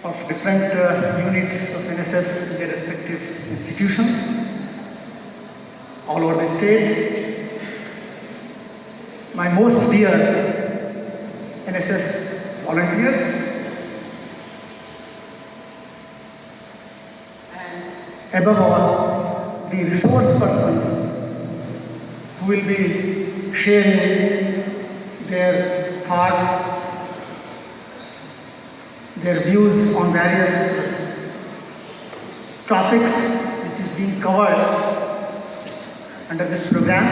of different units of NSS in their respective institutions all over the state. My most dear NSS volunteers, and above all, the resource persons who will be sharing their thoughts, their views on various topics which is being covered under this program.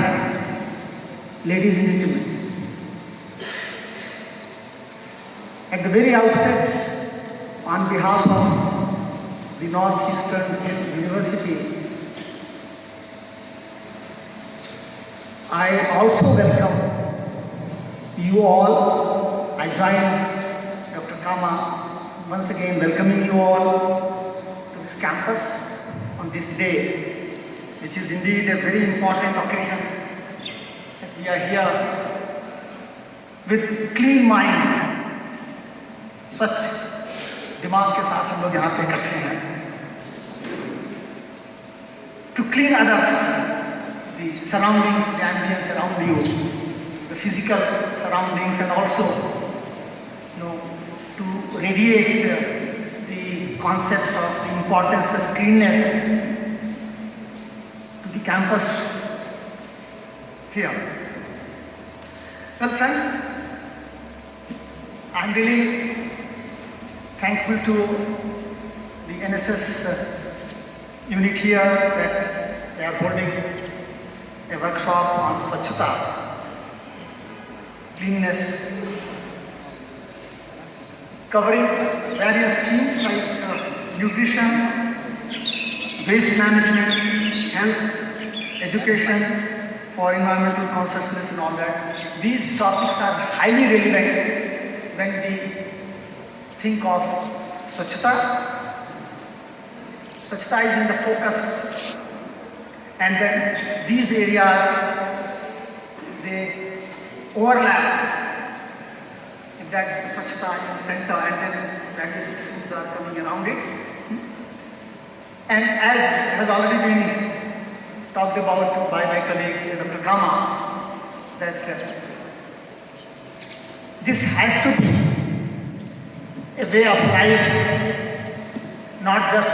Ladies and gentlemen, at the very outset, on behalf of the Northeastern University, I also welcome you all. I join Dr. Kama once again welcoming you all to this campus on this day, which is indeed a very important occasion. We are here with clean mind, such दिमाग के साथ हम लोग यहाँ पे इकट्ठे हैं, to clean others, the surroundings, the ambience around you, the physical surroundings, and also, to radiate the concept of the importance of cleanness to the campus here. Well, friends, I'm really thankful to the NSS unit here that they are holding a workshop on Swachhata, cleanliness, covering various themes like nutrition, waste management, health, education, for environmental consciousness and all that. These topics are highly relevant when we think of Swachhata. Swachhata is in the focus, and then these areas, they overlap in that Swachhata in the center, and then various issues are coming around it. And as has already been talked about by my colleague Dr. Kama, that this has to be a way of life, not just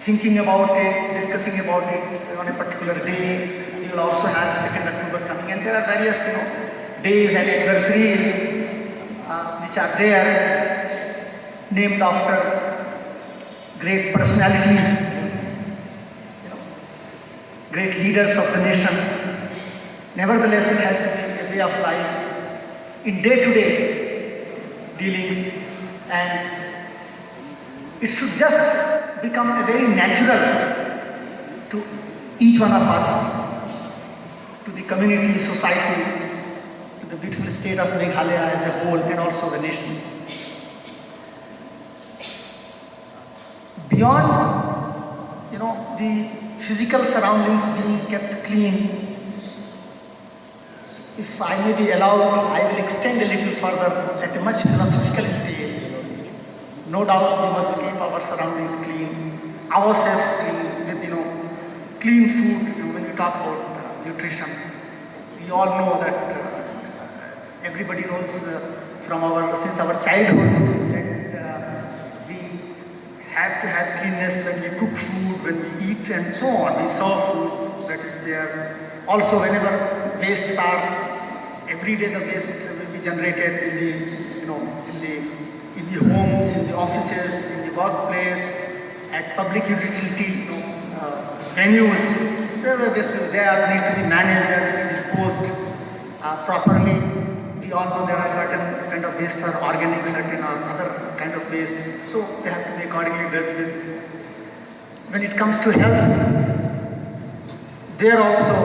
thinking about it, discussing about it on a particular day. We will also have 2nd October coming, and there are various days and anniversaries which are there, named after great personalities, great leaders of the nation. Nevertheless, it has to be a way of life in day-to-day dealings, and it should just become a very natural to each one of us, to the community, society, to the beautiful state of Meghalaya as a whole, and also the nation. Beyond, the physical surroundings being kept clean, if I may be allowed, I will extend a little further at a much philosophical stage. No doubt we must keep our surroundings clean, ourselves clean, with clean food. When we talk about nutrition, we all know that everybody knows since our childhood that we have to have cleanness when we cook food, when we eat, and so on. We serve food that is there. Also, whenever wastes are, every day the waste will be generated in the homes, in the offices, in the workplace, at public utility venues. They need to be managed, they are disposed properly. We all know there are certain kind of waste or organic, certain or other kind of waste, so they have to be accordingly dealt with. When it comes to health, there also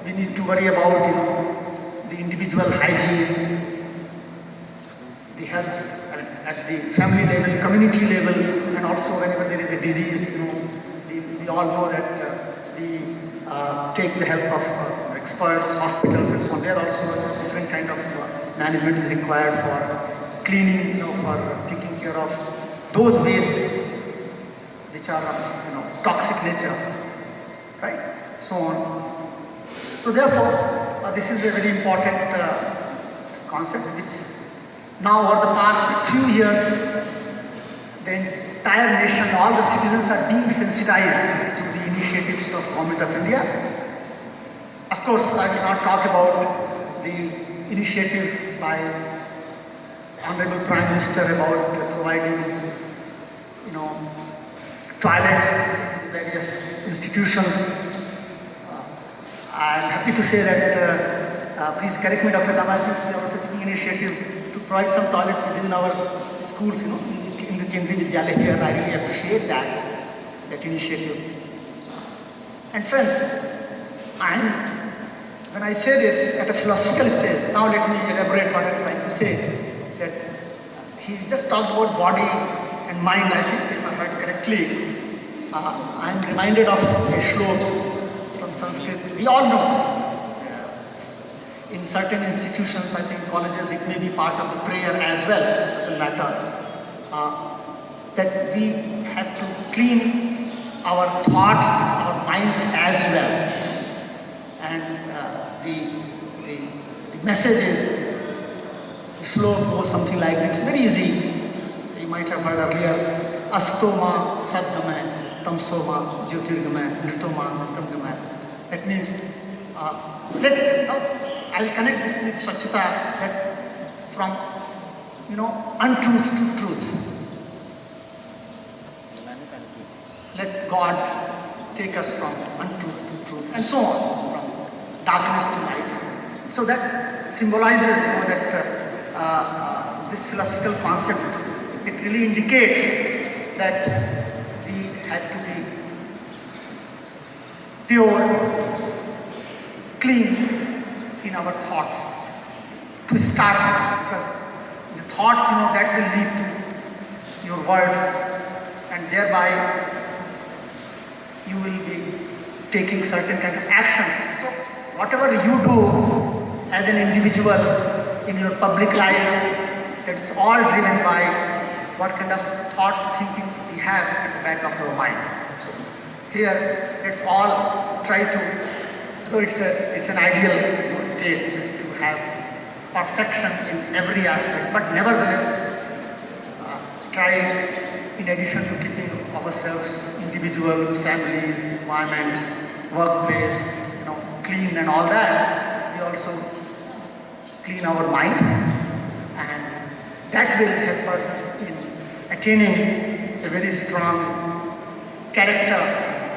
we need to worry about the individual hygiene, the health at the family level, community level, and also whenever there is a disease, we all know that we take the help of experts, hospitals, and so on. There also a different kind of management is required for cleaning, for taking taking care of those wastes which are of toxic nature, right? So on. So therefore, this is a very important concept which now over the past few years, the entire nation, all the citizens are being sensitized to the initiatives of Government of India. Of course, I will not talk about the initiative by Honorable Prime Minister about providing, toilets in various institutions. I'm happy to say that, please correct me, Dr. Dama, I think we are also taking initiative to provide some toilets within our schools, in the Kendriya Vidyalaya here. I really appreciate that initiative. And friends, when I say this at a philosophical stage, now let me elaborate what I'm trying to say, that he just talked about body and mind, I think, if I heard correctly. I'm reminded of a shlok from Sanskrit. We all know, in certain institutions, I think colleges, it may be part of the prayer as well, it doesn't matter, that we have to clean our thoughts, our minds as well. And the message is, the shlok goes something like, it's very easy, you might have heard earlier, Astoma Sadgamay, Tamsoma Jyotirgamay, Nirtoma Nirtamgamay. That means, I'll connect this with Swachhata, that from, untruth to truth. Let God take us from untruth to truth, and so on, from darkness to light. So that symbolizes, that this philosophical concept, it really indicates that we have to be pure, clean in our thoughts to start, because the thoughts, that will lead to your words, and thereby you will be taking certain kind of actions. So whatever you do as an individual in your public life, it's all driven by what kind of thoughts, thinking we have at the back of our mind. So here, let's all try to, so it's an ideal state to have perfection in every aspect, but nevertheless, try, in addition to keeping ourselves, individuals, families, environment, workplace, clean and all that, we also clean our minds, and that will help us in attaining a very strong character.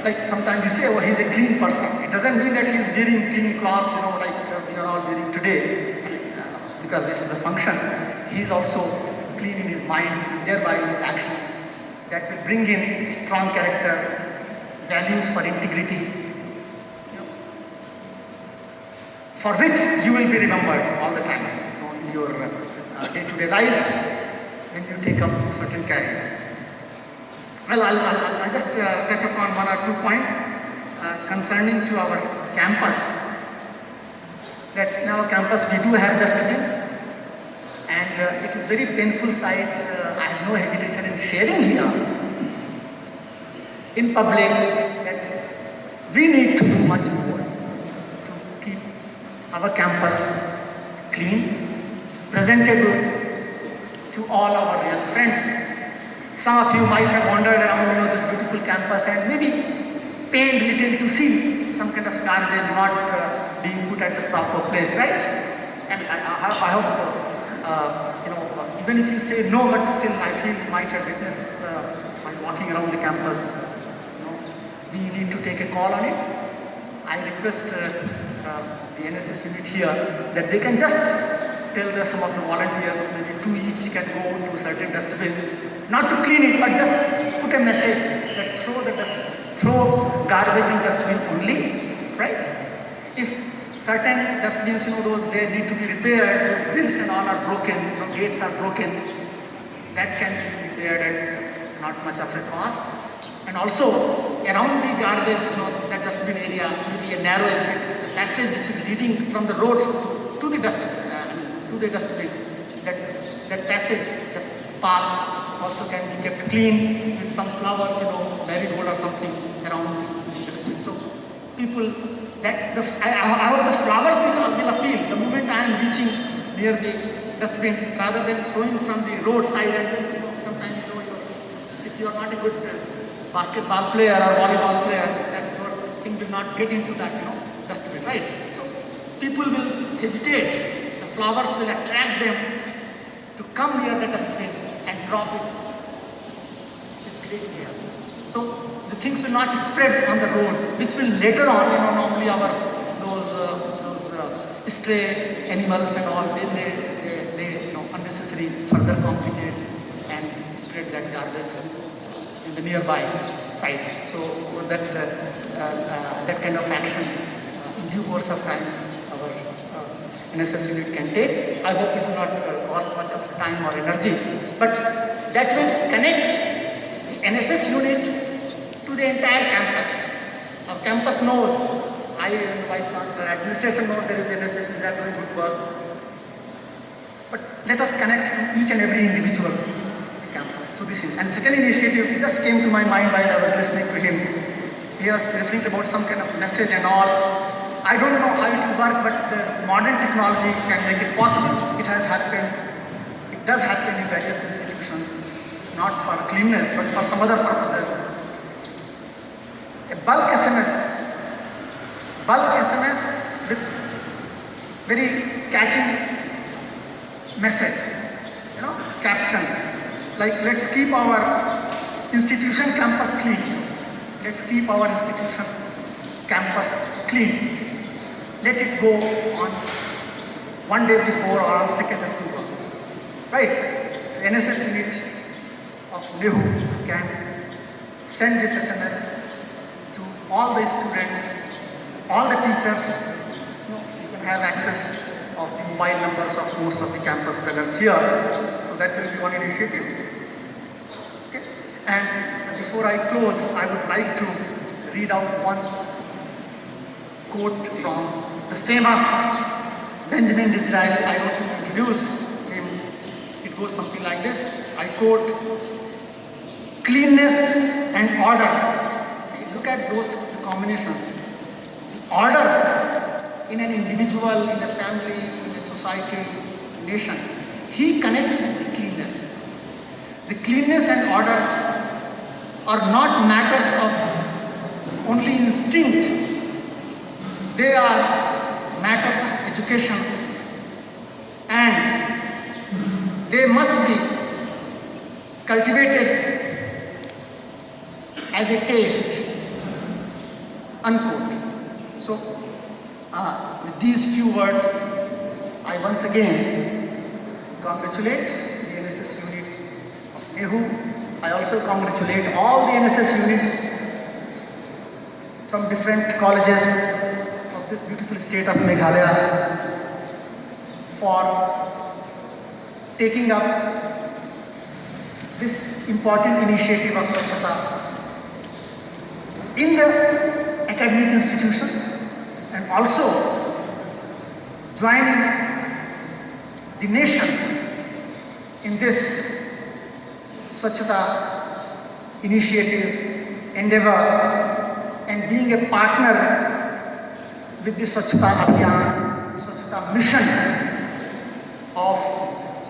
Like sometimes we say, oh, he's a clean person. It doesn't mean that he's wearing clean clothes, like we are all wearing today, because it's the function. He's also clean in his mind, thereby in his actions. That will bring in a strong character, values for integrity, for which you will be remembered all the time, in your day-to-day life when you take up certain careers. Well, I'll just touch upon one or two points concerning to our campus. That in our campus we do have dustbins, and it is very painful sight. I have no hesitation in sharing here in public that we need to do much more to keep our campus clean, presentable to all our real friends. Some of you might have wandered around this beautiful campus and maybe pained little to see some kind of garbage not being put at the proper place, right? And I hope, even if you say no, but still I feel you might have witnessed while walking around the campus, we need to take a call on it. I request the NSS unit here that they can just tell some of the volunteers, maybe 2 each can go to certain dustbins, not to clean it, but just put a message that throw garbage in dustbin only, right? If certain dustbins, they need to be repaired, those grills and all are broken, gates are broken, that can be repaired at not much of a cost. And also, around the garbage, that dustbin area, maybe a narrow passage which is leading from the roads to the dustbin, that passage, the path, also can be kept clean with some flowers, marigold or something around the dustbin. So people, how the flowers will appeal the moment I am reaching near the dustbin, rather than throwing from the roadside. And sometimes if you are not a good basketball player or volleyball player, that your thing will not get into that dustbin, right? So people will hesitate. The flowers will attract them to come near the dustbin and drop it with great care. So the things will not spread on the road, which will later on, normally our those stray animals and all, they unnecessary further complicate and spread that garbage in the nearby site. So that kind of action in due course of time our NSS unit can take. I hope it will not cost much of time or energy, but that will connect the NSS unit to the entire campus. Our campus knows, I and Vice Chancellor, administration knows there is NSS, we are doing good work. But let us connect to each and every individual in the campus. So this is, and second initiative, it just came to my mind while I was listening to him. He was referring about some kind of message and all. I don't know how it will work, but the modern technology can make it possible. It has happened. It does happen in various institutions, not for cleanness, but for some other purposes. A bulk SMS with very catchy message, caption, like let's keep our institution campus clean. Let's keep our institution campus clean. Let it go on one day before or on 2nd October. Right? The NSS unit of NEHU can send this SMS to all the students, all the teachers. You can have access of the mobile numbers of most of the campus fellows here. So that will be one initiative. Okay? And before I close, I would like to read out one quote from the famous Benjamin Disraeli. I want to introduce him. It goes something like this. I quote, "Cleanness and order." See, look at those combinations. The order in an individual, in a family, in a society, nation. He connects with the cleanness. The cleanness and order are not matters of only instinct. They are matters of education, and they must be cultivated as a taste, unquote. So, with these few words, I once again congratulate the NSS unit of NEHU. I also congratulate all the NSS units from different colleges of this beautiful state of Meghalaya for taking up this important initiative of Swachhata in the academic institutions, and also joining the nation in this Swachhata initiative, endeavor, and being a partner with the Swachhata Abhiyan, the Swachhata mission of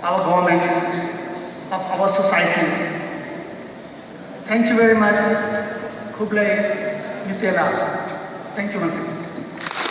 our government, of our society. Thank you very much. Khublai Mitela. Thank you once again.